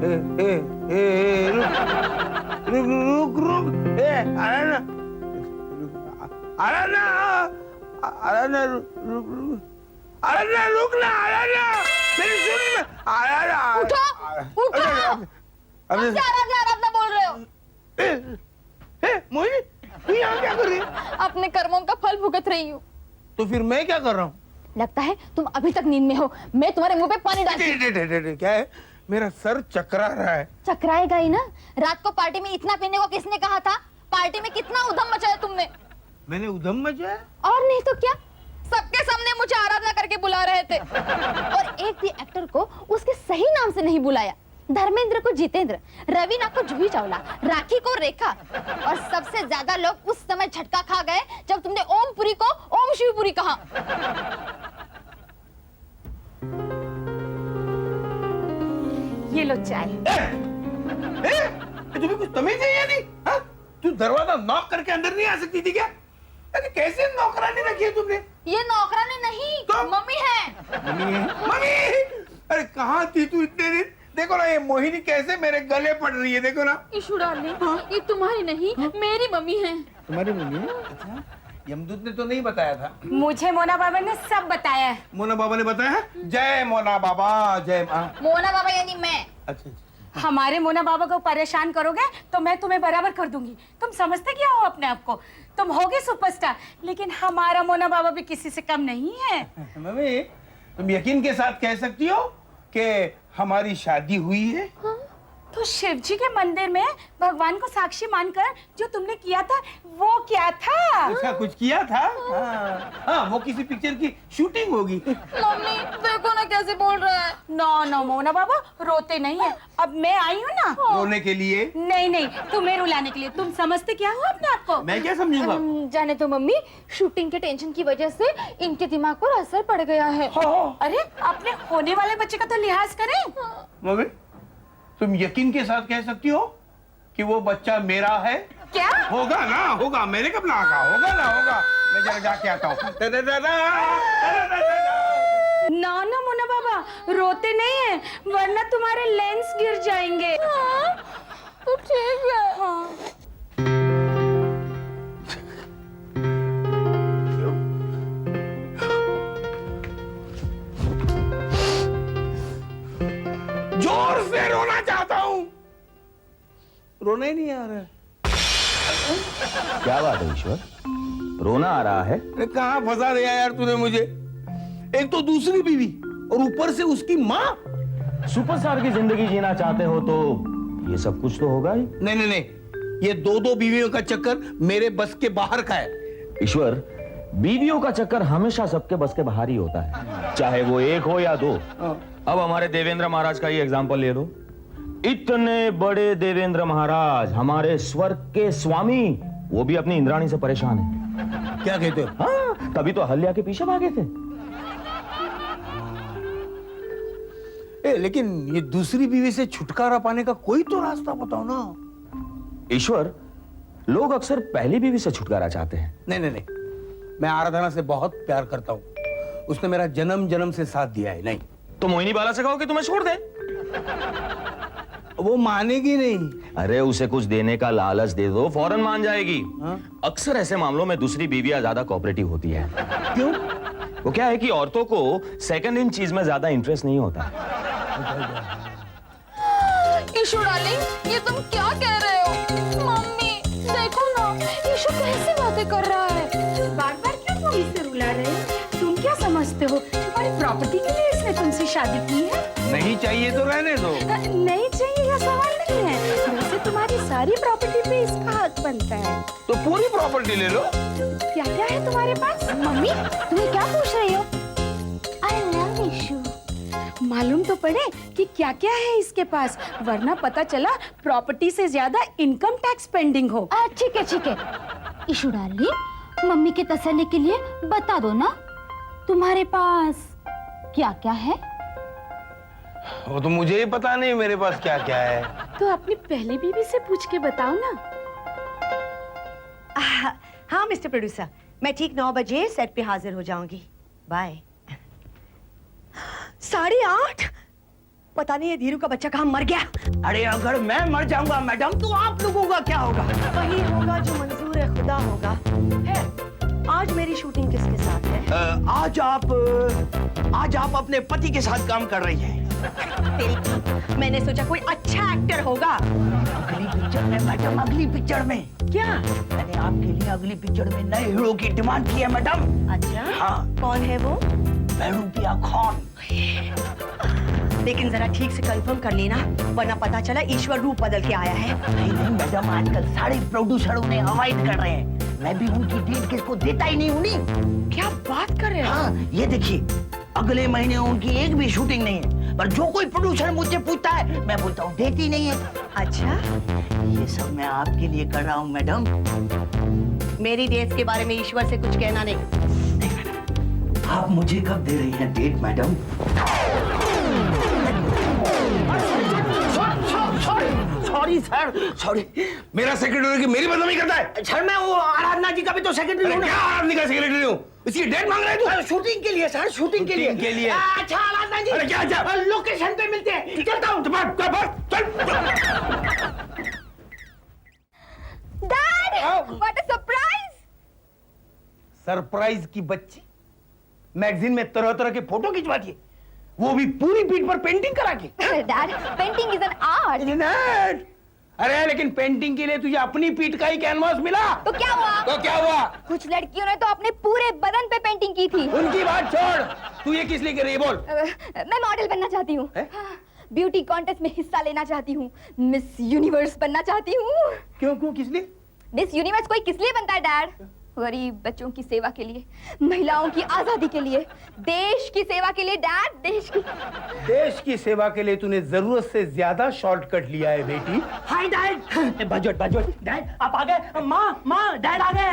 रुक रुक रुक ना मेरी सुन उठो उठो अब क्या आराधना बोल रहे हो? मोहिनी तू यहाँ क्या कर रही है? अपने कर्मों का फल भुगत रही हूँ। तो फिर मैं क्या कर रहा हूँ? लगता है तुम अभी तक नींद में हो। मैं तुम्हारे मुंह पे पानी डालती। क्या है? मेरा सर चकरा रहा है। चकराएगा ही ना। रात को पार्टी में इतना पीने को किसने कहा था? पार्टी में कितना उधम मचाया तुमने। मैंने उधम मचाया? और नहीं तो क्या, सबके सामने मुझे आराधना करके बुला रहे थे और एक भी एक्टर को उसके सही नाम से नहीं बुलाया। धर्मेंद्र को जितेंद्र, रवीना को जूही चावला, राखी को रेखा और सबसे ज्यादा लोग उस समय झटका खा गए जब तुमने ओमपुरी को ओम शिवपुरी कहा। ये लो चाय। तुम्हें कुछ तमीज है या नहीं? हाँ? तू दरवाजा नॉक करके अंदर नहीं आ सकती थी क्या? अरे कैसे नौकरानी रखी है तुमने? ये नौकरानी नहीं तो? मम्मी है। मम्मी है? मम्मी! अरे कहाँ थी तू इतने दिन? देखो ना ये मोहिनी कैसे मेरे गले पड़ रही है, देखो ना। ईशु डार्लिंग, ये तुम्हारी नहीं मेरी मम्मी है। तुम्हारी मम्मी है? अच्छा। यमदूत ने तो नहीं बताया था। मुझे मोना बाबा ने सब बताया है। मोना बाबा ने बताया? जय मोना बाबा, जय माँ। मोना बाबा यानी मैं। अच्छा। हमारे मोना बाबा को परेशान करोगे तो मैं तुम्हें बराबर कर दूंगी। तुम समझते क्या हो अपने आप को? तुम होगे सुपरस्टार, लेकिन हमारा मोना बाबा भी किसी से कम नहीं है। मम्मी, तुम यकीन के साथ कह सकती हो कि हमारी शादी हुई है? हाँ? तो शिव जी के मंदिर में भगवान को साक्षी मानकर जो तुमने किया था वो क्या था? अच्छा, कुछ किया था? हाँ, वो किसी पिक्चर की शूटिंग होगी। मम्मी देखो ना कैसे बोल रहा है। नो नो मोना बाबा, रोते नहीं है। अब मैं आई हूँ ना रोने के लिए? नहीं नहीं, तुम्हें रुलाने के लिए। तुम समझते क्या हो अपने आप को? मैं क्या समझूंगा? जाने तो मम्मी, शूटिंग के टेंशन की वजह से इनके दिमाग पर असर पड़ गया है। अरे अपने होने वाले बच्चे का तो लिहाज करें। मम्मी, तुम यकीन के साथ कह सकती हो कि वो बच्चा मेरा है? क्या? होगा ना, होगा। मैंने कब ना कहा? होगा ना, होगा। मैं जरा जाके आता हूँ। ना ना मोना बाबा, रोते नहीं है वरना तुम्हारे लेंस गिर जाएंगे। तो ठीक है। हाँ। जोर से रोना चाहता हूँ, रोना ही नहीं आ रहा है। क्या बात है ईश्वर, रोना आ रहा है? अरे कहाँ फंसा दिया यार तूने मुझे। एक तो दूसरी बीवी और ऊपर से उसकी माँ। सुपरस्टार की जिंदगी जीना चाहते हो तो ये सब कुछ तो होगा ही। नहीं नहीं नहीं, ये दो बीवियों का चक्कर मेरे बस के बाहर का है। ईश्वर, बीवियों का चक्कर हमेशा सबके बस के बाहर ही होता है, चाहे वो एक हो या दो। अब हमारे देवेंद्र महाराज का ही एग्जाम्पल ले लो। इतने बड़े देवेंद्र महाराज, हमारे स्वर्ग के स्वामी, वो भी अपनी इंद्राणी से परेशान है। क्या कहते हो? हाँ, तभी तो अहल्या के पीछे भागे थे। लेकिन ये दूसरी बीवी से छुटकारा पाने का कोई तो रास्ता बताओ ना। ईश्वर, लोग अक्सर पहली बीवी से छुटकारा चाहते हैं। नहीं नहीं नहीं, मैं आराधना से बहुत प्यार करता हूँ। उसने मेरा जन्म जन्म से साथ दिया है। नहीं तो मोहिनी बाला से कहो कि तुम्हें छोड़ दे। वो मानेगी नहीं। अरे उसे कुछ देने का लालच दे दो, फौरन मान जाएगी। हाँ? अक्सर ऐसे मामलों में दूसरी बीवियां ज्यादा कोऑपरेटिव होती है। क्यों? वो क्या है कि औरतों को सेकंड इन चीज में ज्यादा इंटरेस्ट नहीं होता। ईशु डार्लिंग, ये तुम क्या कह रहे हो? मम्मी देखो ना, ईशु कैसी बातें कर रहा है। बार बार क्यों तुम इसे रुला रहे हो? तुम क्या समझते हो तुम्हारी प्रॉपर्टी के लिए इसने तुमसे शादी की है? नहीं चाहिए तो रहने दो। नहीं चाहिए का सवाल नहीं है, वैसे तुम्हारी सारी प्रॉपर्टी पे इसका हक बनता है। तो पूरी प्रॉपर्टी ले लो। क्या क्या है तुम्हारे पास? मम्मी तुम्हें क्या पूछ रही हो? I love Ishu. मालूम तो पड़े कि क्या क्या है इसके पास, वरना पता चला प्रॉपर्टी से ज्यादा इनकम टैक्स पेंडिंग हो। ठीक है ईशु डार्लिंग, मम्मी के तसल्ली के लिए बता दो ना, तुम्हारे पास क्या क्या है? वो तो मुझे ही पता नहीं मेरे पास क्या क्या है। तो अपनी पहली बीवी से पूछ के बताओ ना। हाँ मिस्टर प्रोड्यूसर, मैं ठीक 9 बजे सेट पे हाजिर हो जाऊंगी। बाय। 8:30? पता नहीं ये धीरू का बच्चा कहाँ मर गया। अरे अगर मैं मर जाऊंगा मैडम तो आप लोगों का क्या होगा? वही होगा जो मंजूर है खुदा होगा। है, आज मेरी शूटिंग किसके साथ है? आज आप अपने पति के साथ काम कर रही हैं। तेरी, मैंने सोचा कोई अच्छा एक्टर होगा। अगली पिक्चर में मैडम, अगली पिक्चर में क्या? मैंने आपके लिए अगली पिक्चर में नए हीरो की डिमांड की है मैडम। अच्छा, हाँ। कौन है वो? बहरूपिया खान। लेकिन जरा ठीक से कंफर्म कर लेना, वरना पता चला ईश्वर रूप बदल के आया है। नहीं मैडम, आजकल सारे प्रोड्यूसर उन्हें अवॉइड कर रहे हैं। मैं भी उनकी डेट किसको देता ही नहीं हूँ। क्या बात कर रहे हो? हाँ, ये देखिए, अगले महीने उनकी एक भी शूटिंग नहीं है, पर जो कोई प्रोड्यूसर मुझसे पूछता है मैं बोलता हूँ देती नहीं है। अच्छा, ये सब मैं आपके लिए कर रहा हूँ मैडम। मेरी डेट्स के बारे में ईश्वर से कुछ कहना नहीं। आप मुझे कब दे रही हैं date madam? Sorry sir, sorry. मेरा सेक्रेटरी की मेरी बदनामी करता है। सर मैं वो आराधना जी का भी तो सेक्रेटरी अरे हूँ क्या ना। आराधना का सेक्रेटरी हूँ? इसकी डेट मांग रहे तू? शूटिंग के लिए सर, शूटिंग के लिए। शूटिंग के लिए। अच्छा आराधना जी, अरे क्या अच्छा? लोकेशन पे मिलते हैं। चलता हूँ। Dad, what a surprise! Surprise की बच्ची मैगजीन में तरह तरह के फोटो खिंचवाती है, वो भी पूरी पीठ पर पेंटिंग करा के। Dad, painting is an art. Isn't? अरे लेकिन पेंटिंग के लिए तुझे अपनी पीठ का ही कैनवास मिला। तो क्या हुआ? तो क्या हुआ? कुछ लड़कियों ने तो अपने पूरे बदन पे पेंटिंग की थी। उनकी बात छोड़, तू ये किस लिए कर रही है बोल? मैं मॉडल बनना चाहती हूँ। हैं? ब्यूटी कॉन्टेस्ट में हिस्सा लेना चाहती हूँ। मिस यूनिवर्स बनना चाहती हूँ। क्यों क्यों किस लिए? मिस यूनिवर्स कोई किस लिए बनता है डैड? गरीब बच्चों की सेवा के लिए, महिलाओं की आजादी के लिए, देश की सेवा के लिए डैड, देश की सेवा के लिए तूने जरूरत से ज्यादा शॉर्टकट लिया है बेटी। Hi dad. Budget budget dad आप आ गए। माँ डैड आ गए।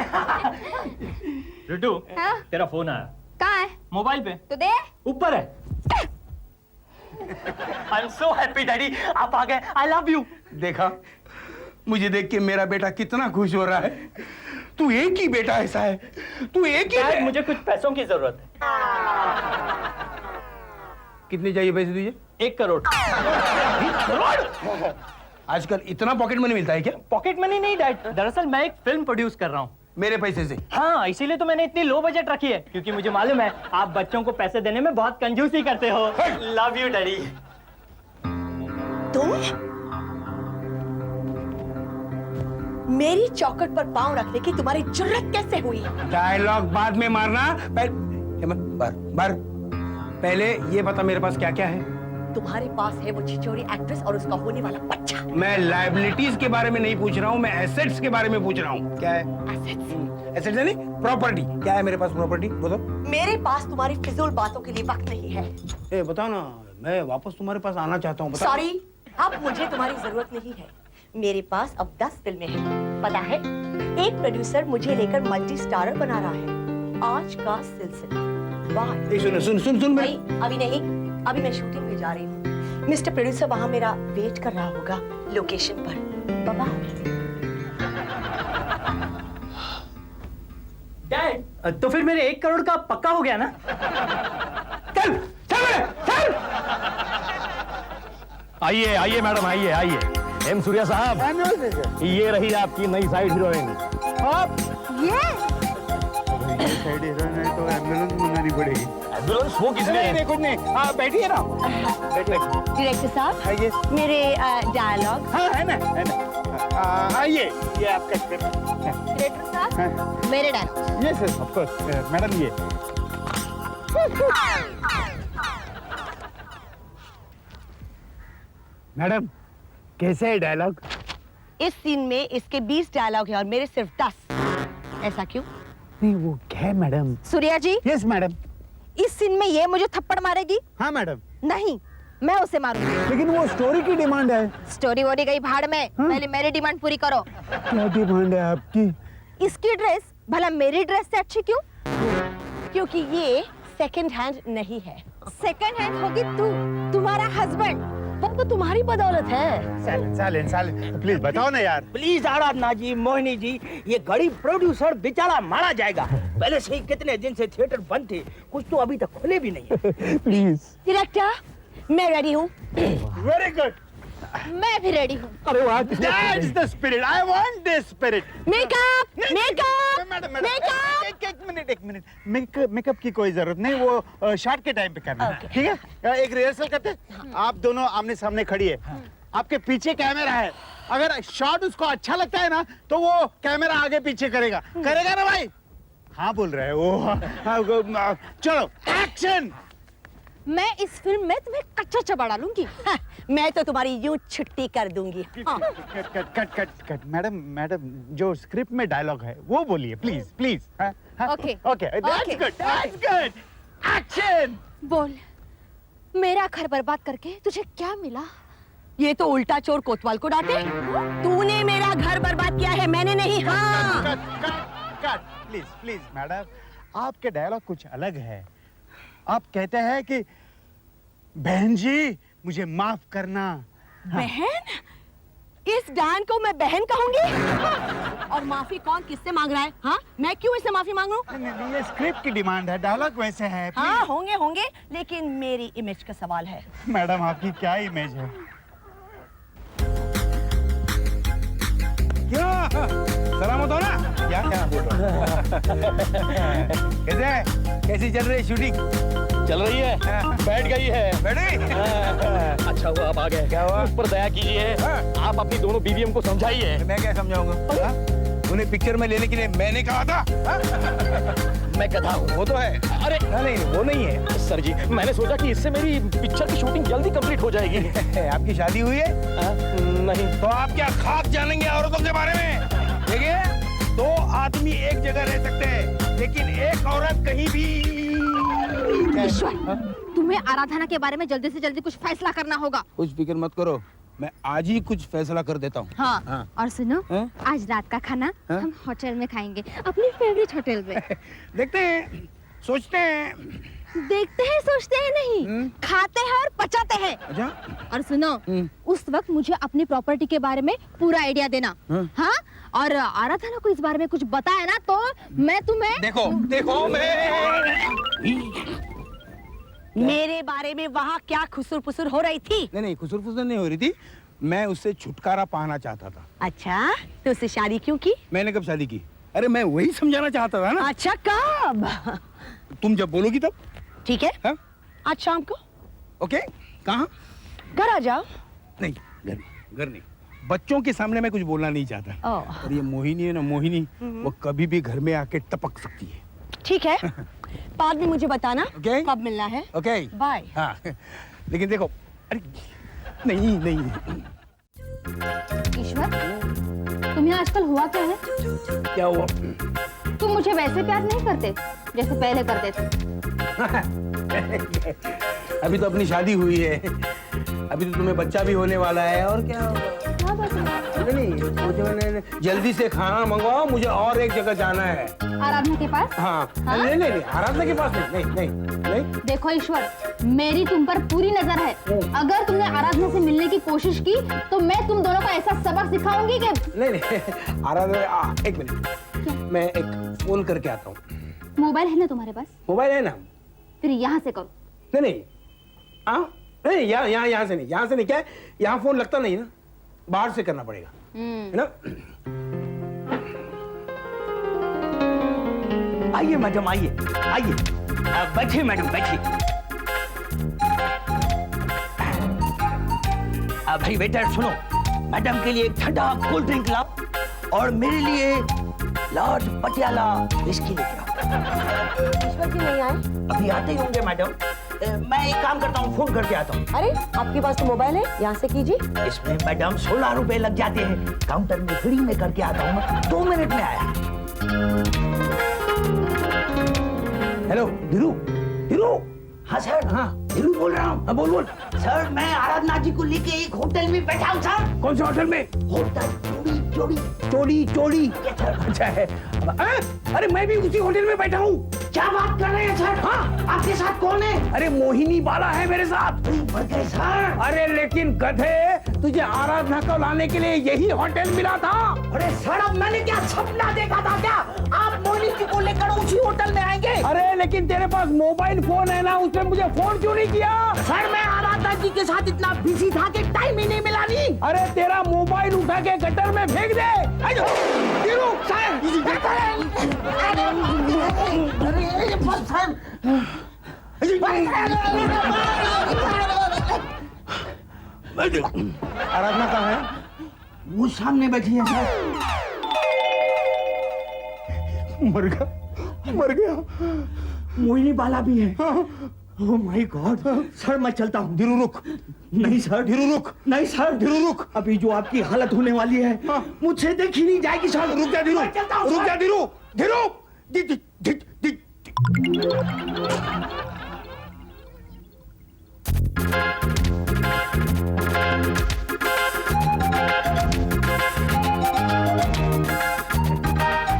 रिटू, हाँ? तेरा फोन आया। कहाँ है? मोबाइल पे तो दे। ऊपर है। I am so happy daddy, आप आ गए। I love you. देखा, मुझे देख के मेरा बेटा कितना खुश हो रहा है। तू एक ही बेटा ऐसा है, तू एक ही डैड, मुझे कुछ पैसों की जरूरत है। कितने चाहिए पैसे तुझे? 1 करोड़। 1 करोड़? आजकल इतना पॉकेट मनी मिलता है क्या? पॉकेट मनी नहीं डैड, दरअसल मैं एक फिल्म प्रोड्यूस कर रहा हूँ। मेरे पैसे से? हाँ, इसीलिए तो मैंने इतनी लो बजट रखी है, क्योंकि मुझे मालूम है आप बच्चों को पैसे देने में बहुत कंजूसी करते हो। Love you daddy. तुम मेरी चौखट पर पांव रखने की तुम्हारी जुर्रत कैसे हुई? डायलॉग बाद में मारना, पहले ये बता मेरे पास क्या क्या है? तुम्हारे पास है वो छिचोरी एक्ट्रेस और उसका होने वाला बच्चा। मैं लायबिलिटीज के बारे में नहीं पूछ रहा हूँ, मैं एसेट्स के बारे में पूछ रहा हूँ। क्या है? Assets? एसेट्स यानी प्रॉपर्टी। क्या है मेरे पास प्रॉपर्टी? बताओ। मेरे पास तुम्हारी फिजूल बातों के लिए वक्त नहीं है। ए बताओ ना, मैं वापस तुम्हारे पास आना चाहता हूँ। बताओ। सॉरी, अब मुझे तुम्हारी जरूरत नहीं है। मेरे पास अब 10 फिल्में हैं। पता है, एक प्रोड्यूसर मुझे लेकर मल्टी स्टारर बना रहा है। आज का सिलसिला। बाय। ए, सुन नहीं, अभी नहीं, अभी मैं शूटिंग पे जा रही हूँ। मिस्टर प्रोड्यूसर वहाँ मेरा वेट कर रहा होगा लोकेशन पर। बाबा। डैड, तो फिर मेरे 1 करोड़ का पक्का हो गया ना? चल चल चल। आइए आइए मैडम, आइए आइए। एम सूर्या साहब, ये रही आपकी नई साइड हीरोइन। साइड हीरोइन है तो एम्बुलेंस मंगानी पड़ेगी। एम्बुलेंस वो किस लिए? नहीं कुछ नहीं, हाँ बैठिए ना। डायरेक्टर साहब, आइए। मेरे डायलॉग। हाँ है ना। आइए, ये आपका स्क्रिप्ट। डायरेक्टर साहब, मेरे dialogue. Yes sir, of course. Madam ये मैडम कैसे है डायलॉग? इस सीन में इसके 20 डायलॉग है और मेरे सिर्फ 10। ऐसा क्यों? नहीं वो क्या है मैडम? सूर्या जी, यस मैडम। इस सीन में ये मुझे थप्पड़ मारेगी? हाँ मैडम। नहीं, मैं उसे मारूंगी। लेकिन वो स्टोरी की डिमांड है। स्टोरी वोरी गई भाड़ में, पहले मेरी डिमांड पूरी करो। क्या डिमांड है आपकी? इसकी ड्रेस भला मेरी ड्रेस से अच्छी क्यों? क्योंकि ये सेकंड हैंड नहीं है। सेकंड हैंड होगी तू, तुम्हारा हस्बैंड। वो तो तुम्हारी बदौलत है। साइलेंट प्लीज बताओ ना यार। प्लीज आराधना जी, मोहिनी जी, ये गरीब प्रोड्यूसर बेचारा मारा जाएगा। पहले से ही कितने दिन से थिएटर बंद थे, कुछ तो अभी तक खुले भी नहीं है। प्लीज। डायरेक्टर, मैं रेडी हूँ। Very good. मैं भी रेडी हूँ। अरे वाह, that's the spirit, I want this spirit. Makeup makeup madam makeup. एक मिनट मेकअप की कोई जरूरत नहीं, वो शॉट के टाइम पे करना है, ठीक है? एक रिहर्सल करते हैं। आप दोनों आमने सामने खड़ी है, आपके पीछे कैमरा है, अगर शॉट उसको अच्छा लगता है ना तो वो कैमरा आगे पीछे करेगा ना भाई? हाँ बोल रहे हैं वो। चलो एक्शन। मैं इस फिल्म में तुम्हें कच्चा चबा डालूंगी। मैं तो तुम्हारी यूं छुट्टी कर दूंगी। हाँ। कट मैडम जो स्क्रिप्ट में डायलॉग है वो बोलिए please please. Okay. Okay that's good action. बोल, मेरा घर बर्बाद करके तुझे क्या मिला? ये तो उल्टा चोर कोतवाल को डांटे। तूने मेरा घर बर्बाद किया है, मैंने नहीं। हाँ। कट प्लीज प्लीज मैडम, आपके डायलॉग कुछ अलग है। आप कहते हैं कि बहन जी मुझे माफ करना। बहन? इस डान को मैं बहन कहूंगी? और माफी कौन किससे मांग रहा है? हाँ, मैं क्यों इससे माफी मांगूं? नहीं, ये स्क्रिप्ट की डिमांड है, डायलॉग वैसे है। हाँ होंगे, लेकिन मेरी इमेज का सवाल है। मैडम आपकी क्या इमेज है? क्या सलामत हो ना? क्या बोल रहा कैसी चल रही शूटिंग? चल रही है, बैठ गई है। बैठ गई? अच्छा हुआ आप आ गए। क्या हुआ? उस पर दया कीजिए, आप अपनी दोनों बीवियों को समझाइए। मैं क्या समझाऊंगा? उन्हें पिक्चर में लेने के लिए मैंने कहा था। मैं गधा हूँ। वो तो है। अरे नहीं वो नहीं है सर जी, मैंने सोचा कि इससे मेरी पिक्चर की शूटिंग जल्दी कंप्लीट हो जाएगी। आपकी शादी हुई है? नहीं। तो आप क्या खाक जानेंगे औरतों के बारे में? देखिए, दो आदमी एक जगह रह सकते हैं, लेकिन एक औरत कहीं भी। ईश्वर, तुम्हें आराधना के बारे में जल्दी से जल्दी कुछ फैसला करना होगा। कुछ फिक्र मत करो, मैं आज ही कुछ फैसला कर देता हूँ। हाँ। और सुनो, आज रात का खाना हम होटल में खाएंगे, अपनी फेवरेट होटल में। देखते हैं, सोचते हैं। देखते हैं सोचते हैं नहीं, खाते हैं और पचाते हैं। अच्छा? और सुनो, उस वक्त मुझे अपनी प्रॉपर्टी के बारे में पूरा आइडिया देना। हाँ? और आराधना को इस बारे में कुछ बताया ना तो मैं तुम्हें। देखो मेरे बारे में वहाँ क्या खुसुर पुसुर हो रही थी? नहीं खुसुर फुसुर नहीं हो रही थी, मैं उससे छुटकारा पाना चाहता था। अच्छा, तो उससे शादी क्यों की? मैंने कब शादी की? अरे मैं वही समझाना चाहता था ना। अच्छा, कब? तुम जब बोलोगी तब। ठीक है, हाँ? आज शाम को। ओके, कहाँ? घर आ जाओ। नहीं, घर नहीं, बच्चों के सामने मैं कुछ बोलना नहीं चाहता। और ये मोहिनी है ना, मोहिनी, वो कभी भी घर में आके टपक सकती है। ठीक है, बाद में मुझे बताना Okay? कब मिलना है। Okay bye. हाँ, लेकिन देखो, अरे नहीं। ईश्वर, तुम्हें आजकल हुआ क्या है? क्या हुआ? तुम मुझे वैसे प्यार नहीं करते जैसे पहले करते थे। अभी तो अपनी शादी हुई है, अभी तो तुम्हें बच्चा भी होने वाला है, और क्या होगा? नहीं, मुझे मैंने जल्दी से खाना मंगवाओ, मुझे और एक जगह जाना है। आराधना के पास? हाँ? नहीं, आराधना के पास नहीं। देखो ईश्वर, मेरी तुम पर पूरी नजर है। अगर तुमने आराधना से मिलने की कोशिश की तो मैं तुम दोनों को ऐसा सबक सिखाऊंगी कि। नहीं, आराधना, एक मिनट, मैं एक फोन करके आता हूँ। मोबाइल है ना तुम्हारे पास? मोबाइल है ना? फिर यहाँ से करो। नहीं, यहाँ से नहीं, क्या है, यहाँ फोन लगता नहीं ना, बाहर से करना पड़ेगा, है ना? आइए मैडम, आइए। बैठिए मैडम, बैठिए। भाई वेटर सुनो, मैडम के लिए एक ठंडा कोल्ड ड्रिंक लाओ और मेरे लिए लार्ज पटियाला विस्की लेके आओ। ईश्वर जी नहीं आए? अभी आते ही होंगे मैडम। मैं एक काम करता हूँ, फोन करके आता हूँ। अरे, आपके पास तो मोबाइल है, यहाँ से कीजिए। इसमें मैडम 16 रुपए लग जाते हैं, काउंटर में फ्री में करके आता हूँ, 2 मिनट में आया। हेलो धीरू। हाँ सर, हाँ धीरू बोल रहा हूँ। बोल। सर, मैं आराधना जी को लेके एक होटल में बैठा हूँ सर। कौन से होटल में? होटल चोड़ी। अच्छा है। अरे मैं भी उसी होटल में बैठा हूँ। क्या बात कर रहे हैं सर? हाँ, आपके साथ कौन है? अरे मोहिनी बाला है मेरे साथ। सर, अरे लेकिन गधे, तुझे आराधना को लाने के लिए यही होटल मिला था। अरे सर, अब मैंने क्या सपना देखा था क्या? आप मोहिनी जी को लेकर उसी होटल में आएंगे? अरे लेकिन तेरे पास मोबाइल फोन है ना, उसमें मुझे फोन क्यों नहीं किया? सर, मैं आराधना जी के साथ इतना बिजी था कि टाइम ही नहीं मिला नहीं। अरे तेरा मोबाइल उठा के गटर में फेंक दे। गिरू, आराधना कहाँ है? वो सामने बैठी है सर। मर गया, मर गया। मोहिनी बाला भी है। Oh my God. सर मैं चलता हूँ। धीरू रुक। नहीं सर, धीरू रुक। नहीं सर, धीरू रुक। अभी जो आपकी हालत होने वाली है मुझसे देखी नहीं जाएगी सर। रुक जा धीरू, रुक जा धीरू, धीरू।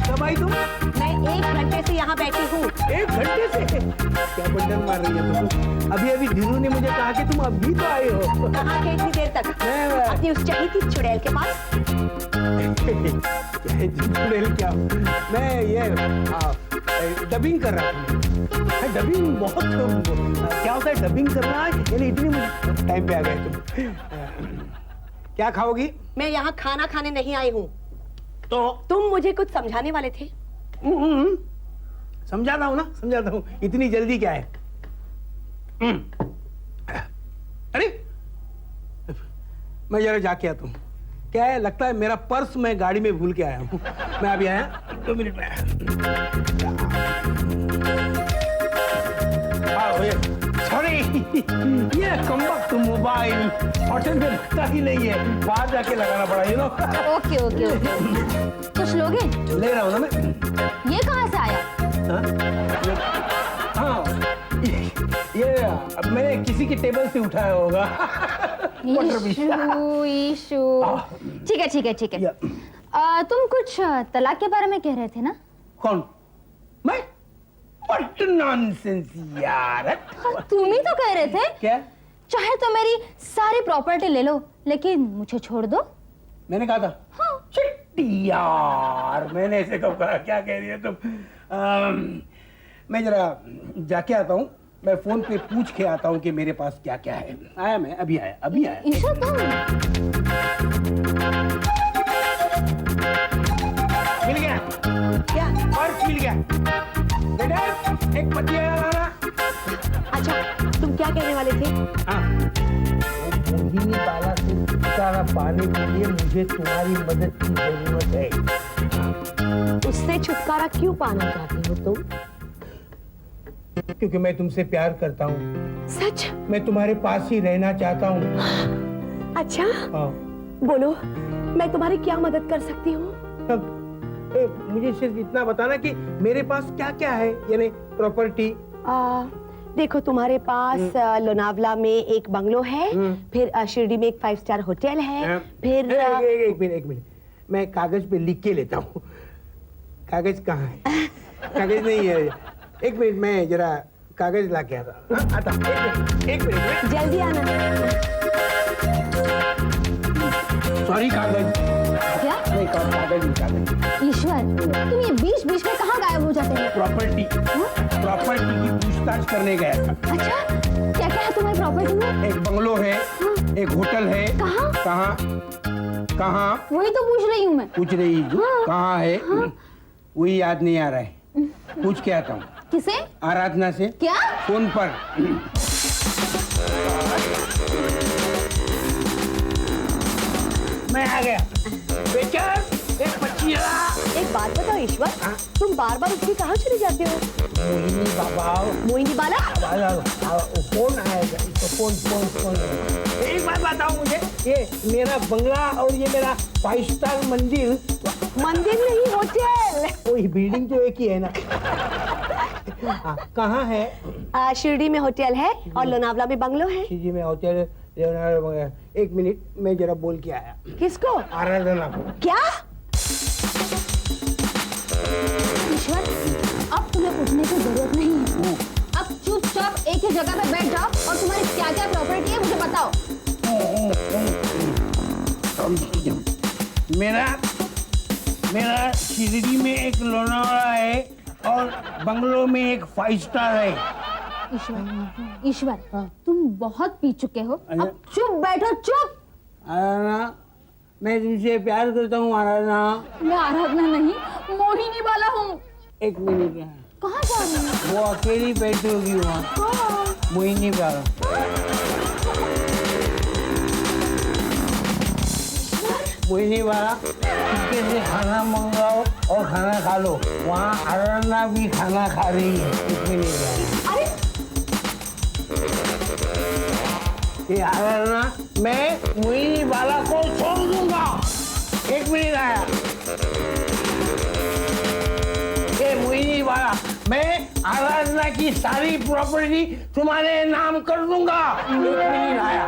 कब आई तुम? मैं 1 घंटे से यहाँ बैठी हूँ। 1 घंटे से? क्या बंडल मार रही है तुम? अभी अभी धीरू ने मुझे कहा कि तुम अभी तो आए हो। कहाँ गई इतनी देर तक? मैं- अपनी उस चहेती चुड़ैल के पास। चुड़ैल क्या? मैं ये डबिंग कर रहा था। डबिंग बहुत क्या होता है डबिंग करना, यानी इतनी टाइम पे आ गए तुम। क्या खाओगी? मैं यहाँ खाना खाने नहीं आई हूँ। तो तुम मुझे कुछ समझाने वाले थे। समझाता हूँ ना, समझाता हूँ। इतनी जल्दी क्या है? अरे मैं जरा जाके आता हूँ। क्या है, लगता है मेरा पर्स मैं गाड़ी में भूल के आया हूँ। मैं अभी आया, 2 मिनट में आया। सॉरी, ये कमबख्त मोबाइल होटल में लगता ही नहीं है, बाहर जाके लगाना पड़ा, you know. Okay okay okay, कुछ लोगे? ले रहा हूँ ना मैं। ये कहाँ से आया? हाँ, ये अब मैंने किसी की टेबल से उठाया होगा। Issue issue. ठीक है ठीक है ठीक है। तुम कुछ तलाक के बारे में कह रहे थे ना? कौन? मैं? What nonsense यार। तुम ही तो कह रहे थे। क्या? चाहे तो मेरी सारी प्रॉपर्टी ले लो, लेकिन मुझे छोड़ दो। मैंने कहा था? हाँ। चिट्टी यार, मैंने ऐसे कब कहा? क्या कह रही है तुम? मैं जरा जाके आता हूँ, मैं फोन पे पूछ के आता हूँ कि मेरे पास क्या क्या है। आया मैं, अभी आया, अभी आया। ईशा तुम? मिल गया? क्या? पर्स मिल गया। बेटा, एक पतिया लाना। अच्छा, तुम क्या कहने वाले थे? हाँ, मोहिनी बाला से छुटकारा पाने के लिए मुझे तुम्हारी मदद की जरूरत है। उससे छुटकारा क्यों पाना चाहती हो तुम? क्योंकि मैं तुमसे प्यार करता हूँ। सच? मैं तुम्हारे पास ही रहना चाहता हूँ। अच्छा, हाँ। बोलो, मैं तुम्हारी क्या मदद कर सकती हूँ? मुझे सिर्फ इतना बताना कि मेरे पास क्या क्या है, यानी प्रॉपर्टी। देखो, तुम्हारे पास लोनावला में एक बंगलो है, फिर शिरडी में एक 5 स्टार होटल है, फिर एक मिनट, मैं कागज पे लिख के लेता हूँ। कागज कहाँ है? कागज नहीं है। एक मिनट, मैं जरा कागज ला के आता। एक मिनट। जल्दी आना। सॉरी, कागज। क्या? नहीं, कागज नहीं, कागज। ईश्वर, तुम ये बीच बीच में कहाँ गायब हो जाते हो? प्रॉपर्टी की पूछताछ करने गया था। अच्छा, क्या क्या है तुम्हारी प्रॉपर्टी में? एक बंगलो है, एक होटल है। कहाँ? कहाँ? वही तो पूछ रही हूँ मैं। पूछ रही हूँ। हाँ। कहाँ है? वही याद नहीं आ रहा है। पूछ के आता हूँ। किसे? आराधना से। क्या? फोन पर। मैं आ गया। बेचार, एक पतिया। एक बात बताओ ईश्वर, तुम बार बार उसकी कहाँ चले जाते हो? मोहिनी बाबा। मोहिनी बाला? फोन आएगा, इसको फोन। एक बात बताओ मुझे, ये मेरा बंगला और ये मेरा 5 स्टार मंदिर। मंदिर नहीं, होटल। वही बिल्डिंग तो एक ही है ना। कहाँ है? शिरडी में होटल है और लोनावला में बंगलो है। जी में होटल। एक मिनट, मैं जरा बोल के आया। किसको? आराधना को। क्या? ईश्वर, अब तुम्हें उठने की जरूरत नहीं है। अब चुपचाप एक ही जगह पे बैठ जाओ और तुम्हारी क्या क्या प्रॉपर्टी है मुझे बताओ। मेरा मेरा शिरडी में एक लोनावाला है और बंगलों में एक 5 स्टार है। ईश्वर ईश्वर तुम बहुत पी चुके हो, अब चुप बैठो, चुप। आराधना, मैं तुमसे प्यार करता हूँ आराधना। मैं आराधना नहीं, मोहिनी वाला हूँ। एक मिनट, कहाँ जा रही हो? वो अकेली बैठी होगी वहाँ, मोहिनी वाला। मोहिनी वाला, चुपके से खाना मंगाओ और खाना खा लो। वहाँ आराधना भी खाना खा रही है, इसमें नहीं जाना। अरे ये आराधना, मैं मोहिनी वाला को छोड़ दूंगा। एक मिनट आया। ये मोहिनी वाला, मैं आराधना की सारी प्रॉपर्टी तुम्हारे नाम कर दूंगा। एक मिनट आया।